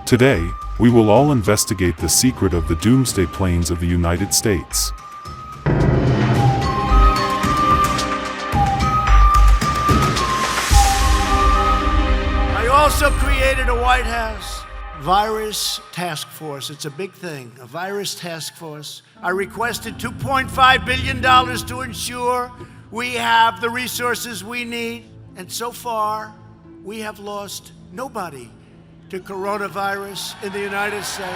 Today, we will all investigate the secret of the Doomsday Planes of the United States. I also created a White House virus task force. It's a big thing, a virus task force. I requested $2.5 billion to ensure we have the resources we need. And so far, we have lost nobody to coronavirus in the United States.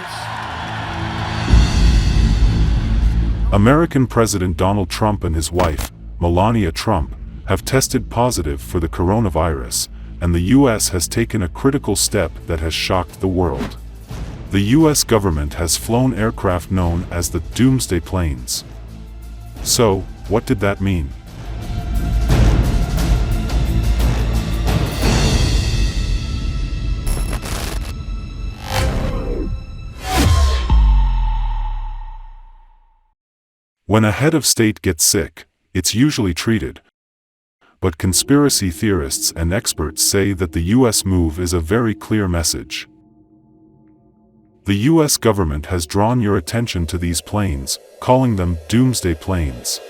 American President Donald Trump and his wife, Melania Trump, have tested positive for the coronavirus, and the U.S. has taken a critical step that has shocked the world. The U.S. government has flown aircraft known as the Doomsday Planes. So, what did that mean? When a head of state gets sick, it's usually treated. But conspiracy theorists and experts say that the U.S. move is a very clear message. The U.S. government has drawn your attention to these planes, calling them Doomsday Planes.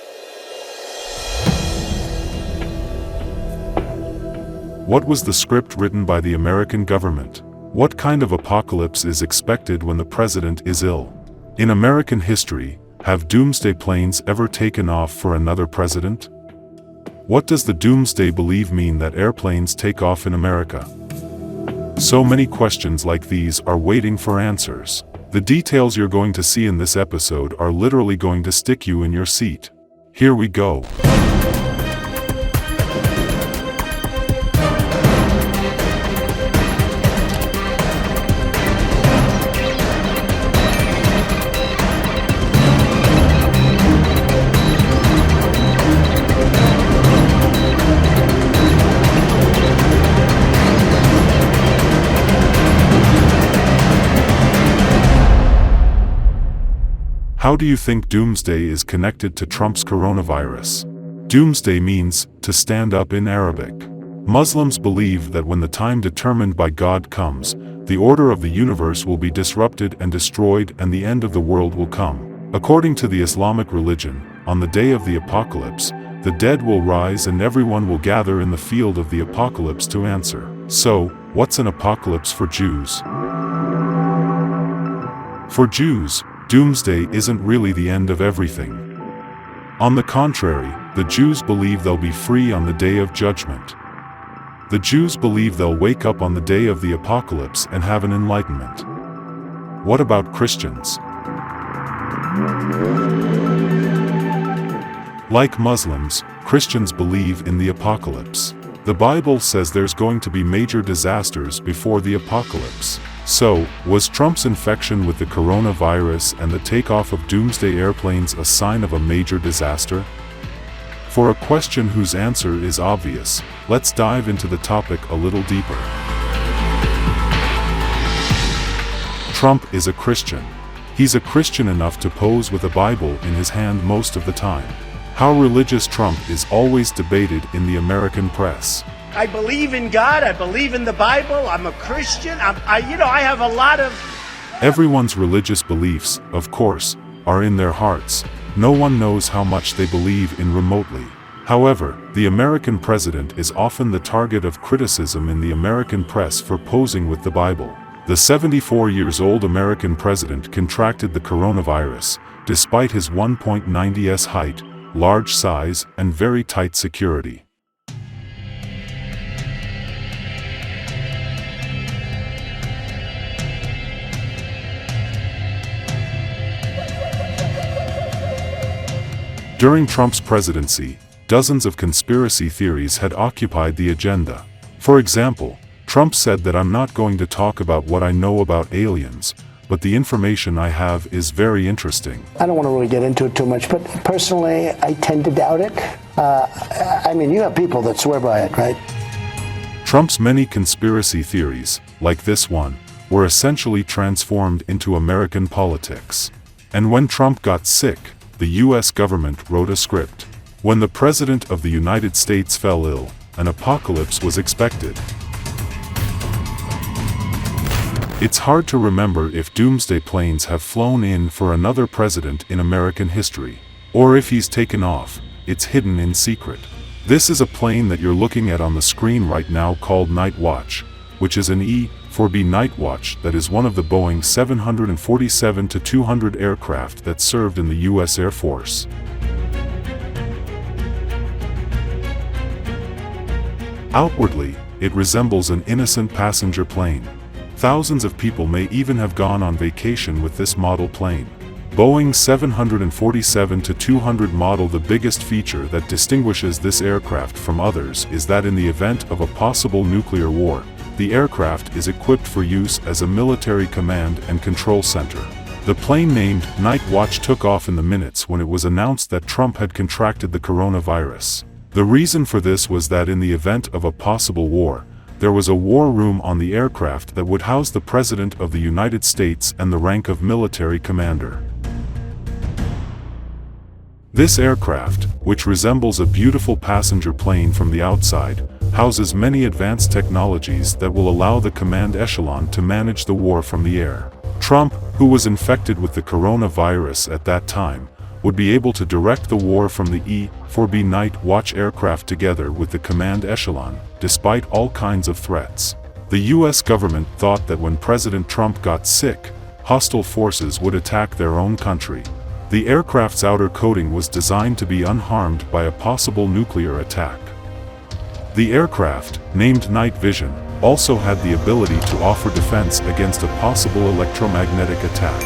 What was the script written by the American government? What kind of apocalypse is expected when the president is ill? In American history, have Doomsday Planes ever taken off for another president? What does the Doomsday belief mean that airplanes take off in America? So many questions like these are waiting for answers. The details you're going to see in this episode are literally going to stick you in your seat. Here we go. How do you think Doomsday is connected to Trump's coronavirus? Doomsday means to stand up in Arabic. Muslims believe that when the time determined by God comes, the order of the universe will be disrupted and destroyed and the end of the world will come. According to the Islamic religion, on the day of the apocalypse, the dead will rise and everyone will gather in the field of the apocalypse to answer. So, what's an apocalypse for Jews? For Jews, Doomsday isn't really the end of everything. On the contrary, the Jews believe they'll be free on the day of judgment. The Jews believe they'll wake up on the day of the apocalypse and have an enlightenment. What about Christians? Like Muslims, Christians believe in the apocalypse. The Bible says there's going to be major disasters before the apocalypse. So, was Trump's infection with the coronavirus and the takeoff of Doomsday airplanes a sign of a major disaster? For a question whose answer is obvious, let's dive into the topic a little deeper. Trump is a Christian. He's a Christian enough to pose with a Bible in his hand most of the time. How religious Trump is always debated in the American press. I believe in God, I believe in the Bible, I'm a Christian, I have a lot of... Everyone's religious beliefs, of course, are in their hearts. No one knows how much they believe in remotely. However, the American president is often the target of criticism in the American press for posing with the Bible. The 74-year-old American president contracted the coronavirus, despite his 1.90s height, large size, and very tight security. During Trump's presidency, dozens of conspiracy theories had occupied the agenda. For example, Trump said that I'm not going to talk about what I know about aliens, but the information I have is very interesting. I don't want to really get into it too much, but personally, I tend to doubt it. You have people that swear by it, right? Trump's many conspiracy theories, like this one, were essentially transformed into American politics. And when Trump got sick, the U.S. government wrote a script. When the President of the United States fell ill, an apocalypse was expected. It's hard to remember if Doomsday Planes have flown in for another president in American history, or if he's taken off. It's hidden in secret. This is a plane that you're looking at on the screen right now called Night Watch, which is an E-4B Night Watch that is one of the Boeing 747-200 aircraft that served in the U.S. Air Force. Outwardly, it resembles an innocent passenger plane. Thousands of people may even have gone on vacation with this model plane. Boeing 747-200 model. The biggest feature that distinguishes this aircraft from others is that in the event of a possible nuclear war, the aircraft is equipped for use as a military command and control center. The plane named Night Watch took off in the minutes when it was announced that Trump had contracted the coronavirus. The reason for this was that in the event of a possible war, there was a war room on the aircraft that would house the President of the United States and the rank of military commander. This aircraft, which resembles a beautiful passenger plane from the outside, houses many advanced technologies that will allow the command echelon to manage the war from the air. Trump, who was infected with the coronavirus at that time, would be able to direct the war from the E-4B Night Watch aircraft together with the command echelon, despite all kinds of threats. The US government thought that when President Trump got sick, hostile forces would attack their own country. The aircraft's outer coating was designed to be unharmed by a possible nuclear attack. The aircraft, named Night Vision, also had the ability to offer defense against a possible electromagnetic attack.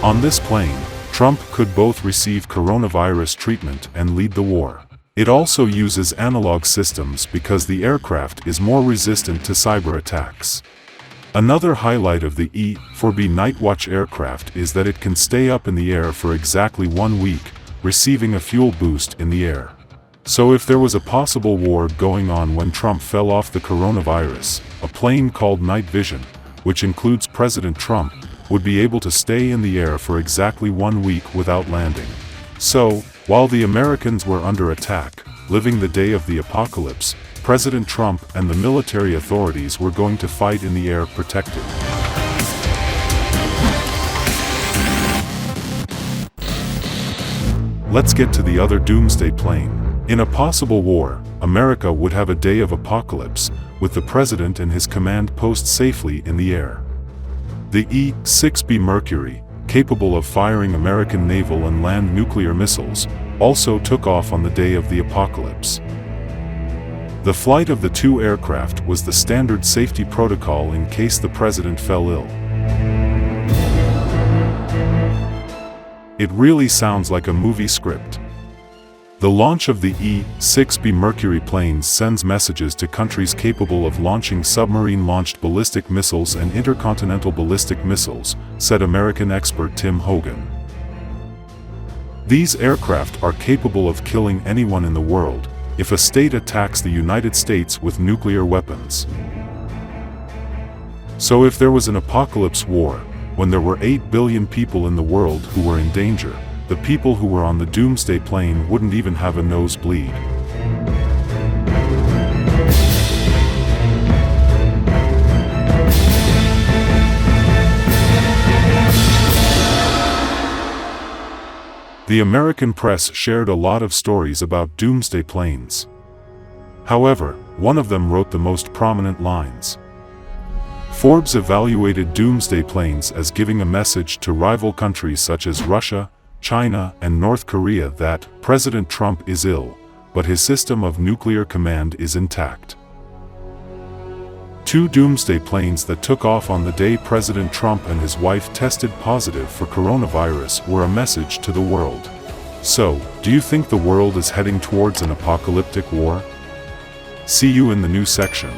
On this plane, Trump could both receive coronavirus treatment and lead the war. It also uses analog systems because the aircraft is more resistant to cyber attacks. Another highlight of the E-4B Night Watch aircraft is that it can stay up in the air for exactly 1 week, receiving a fuel boost in the air. So if there was a possible war going on when Trump fell off the coronavirus, a plane called Night Vision, which includes President Trump, would be able to stay in the air for exactly 1 week without landing. So, while the Americans were under attack, living the day of the apocalypse, President Trump and the military authorities were going to fight in the air protected. Let's get to the other Doomsday Plane. In a possible war, America would have a day of apocalypse, with the president and his command post safely in the air. The E-6B Mercury, capable of firing American naval and land nuclear missiles, also took off on the day of the apocalypse. The flight of the two aircraft was the standard safety protocol in case the president fell ill. It really sounds like a movie script. The launch of the E-6B Mercury planes sends messages to countries capable of launching submarine-launched ballistic missiles and intercontinental ballistic missiles, said American expert Tim Hogan. These aircraft are capable of killing anyone in the world if a state attacks the United States with nuclear weapons. So if there was an apocalypse war, when there were 8 billion people in the world who were in danger, the people who were on the Doomsday Plane wouldn't even have a nosebleed. The American press shared a lot of stories about Doomsday Planes. However, one of them wrote the most prominent lines. Forbes evaluated Doomsday Planes as giving a message to rival countries such as Russia, China, and North Korea that President Trump is ill, but his system of nuclear command is intact. 2 Doomsday Planes that took off on the day President Trump and his wife tested positive for coronavirus were a message to the world. So, do you think the world is heading towards an apocalyptic war? See you in the news section.